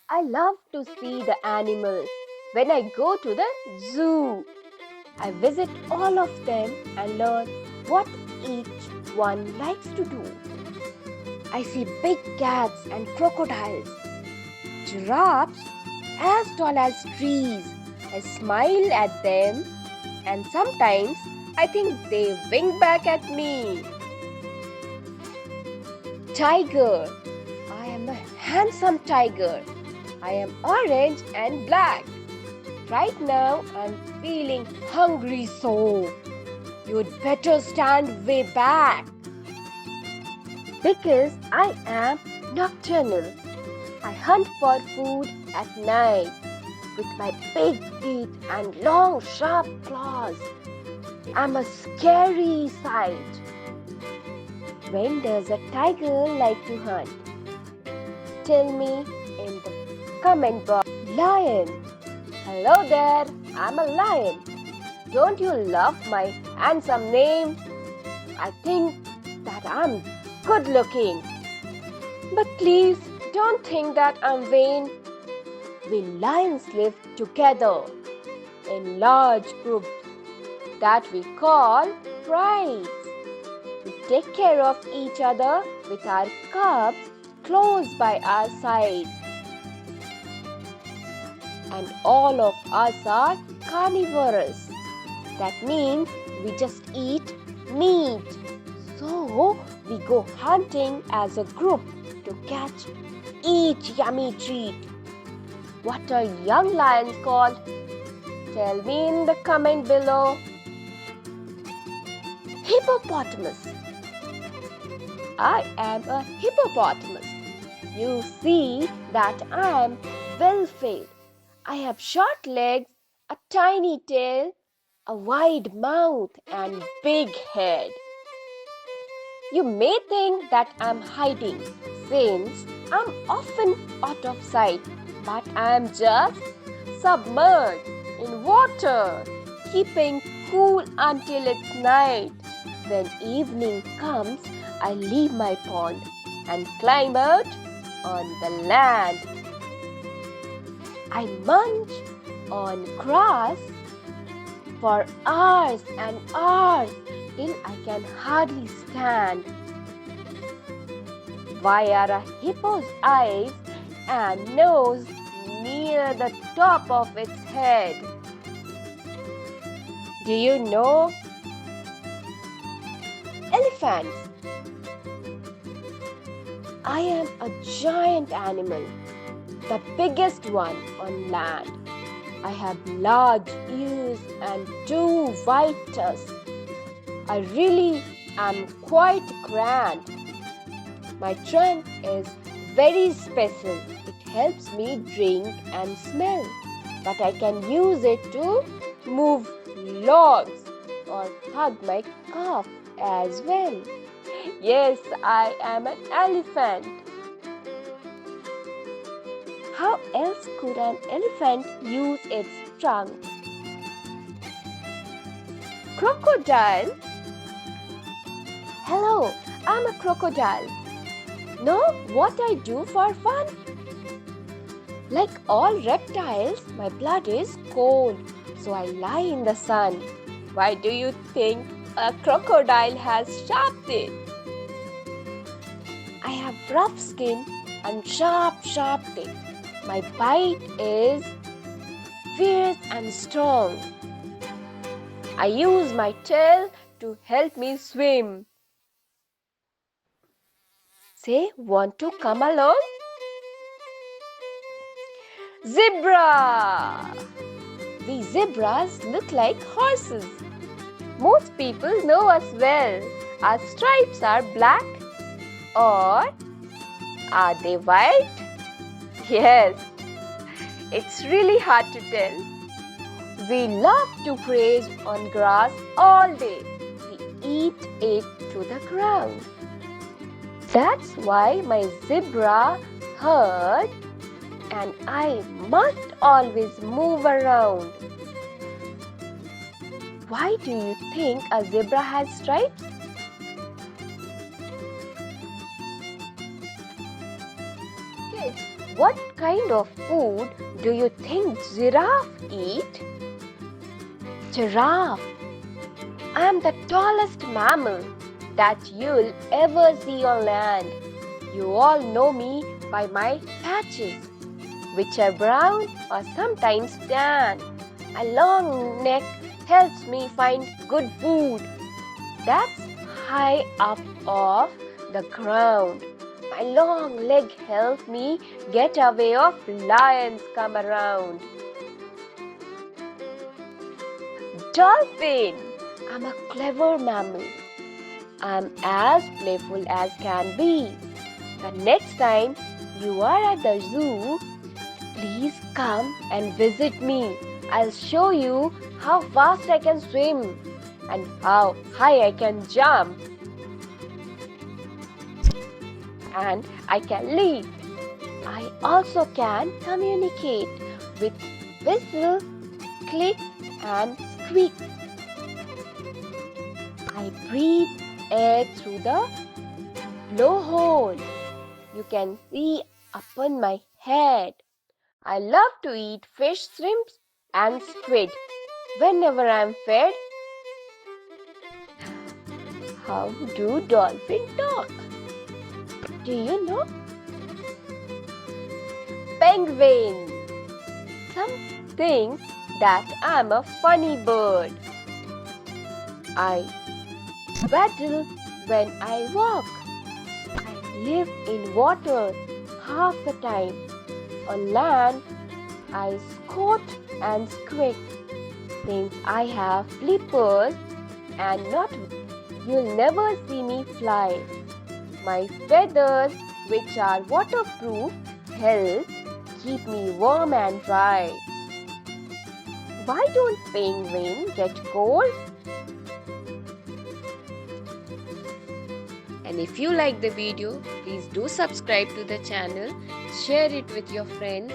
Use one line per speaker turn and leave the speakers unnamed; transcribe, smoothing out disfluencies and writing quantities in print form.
I love to see the animals when I go to the zoo. I visit all of them and learn what each one likes to do. I see big cats and crocodiles, giraffes as tall as trees. I smile at them and sometimes I think they wink back at me. Tiger. I am a handsome tiger. I am orange and black. Right now I'm feeling hungry, so you'd better stand way back. Because I am nocturnal. I hunt for food at night with my big teeth and long sharp claws. I'm a scary sight. When does a tiger like to hunt? Tell me in the comment box. Lion. Hello there, I'm a lion. Don't you love my handsome name? I think that I'm good looking. But please don't think that I'm vain. We lions live together in large groups that we call prides. We take care of each other with our cubs close by our sides. And all of us are carnivorous. That means we just eat meat. So we go hunting as a group to catch each yummy treat. What are young lions called? Tell me in the comment below. Hippopotamus. I am a hippopotamus. You see that I am well fed. I have short legs, a tiny tail, a wide mouth and big head. You may think that I'm hiding since I'm often out of sight, but I'm just submerged in water, keeping cool until it's night. When evening comes, I leave my pond and climb out on the land. I munch on grass for hours and hours till I can hardly stand. Why are a hippo's eyes and nose near the top of its head? Do you know? Elephants. I am a giant animal, the biggest one on land. I have large ears and 2 white tusks. I really am quite grand. My trunk is very special. It helps me drink and smell, but I can use it to move logs or hug my calf as well. Yes, I am an elephant. How else could an elephant use its trunk? Crocodile. Hello, I'm a crocodile. Know what I do for fun? Like all reptiles, my blood is cold, so I lie in the sun. Why do you think a crocodile has sharp teeth? I have rough skin and sharp teeth. My bite is fierce and strong. I use my tail to help me swim. Say, want to come along? Zebra! We zebras look like horses. Most people know us well. Our stripes are black, or are they white? Yes, it's really hard to tell. We love to graze on grass all day. We eat it to the ground. That's why my zebra herd and I must always move around. Why do you think a zebra has stripes? kids, what kind of food do you think giraffe eat? Giraffe. I am the tallest mammal that you'll ever see on land. You all know me by my patches, which are brown or sometimes tan. A long neck helps me find good food. That's high up off the ground. My long leg helps me get away if lions come around. Dolphin! I'm a clever mammal. I'm as playful as can be. The next time you are at the zoo, please come and visit me. I'll show you how fast I can swim and how high I can jump. And I can leap. I also can communicate with whistle, click and squeak. I breathe air through the blowhole. You can see upon my head. I love to eat fish, shrimps and squid whenever I'm fed. How do dolphins talk? Do you know? Penguin. Some think that I'm a funny bird. I paddle when I walk. I live in water half the time. On land, I squat and squeak. Since I have flippers and not, you'll never see me fly. My feathers, which are waterproof, help keep me warm and dry. Why don't penguins get cold? And if you like the video, please do subscribe to the channel, share it with your friends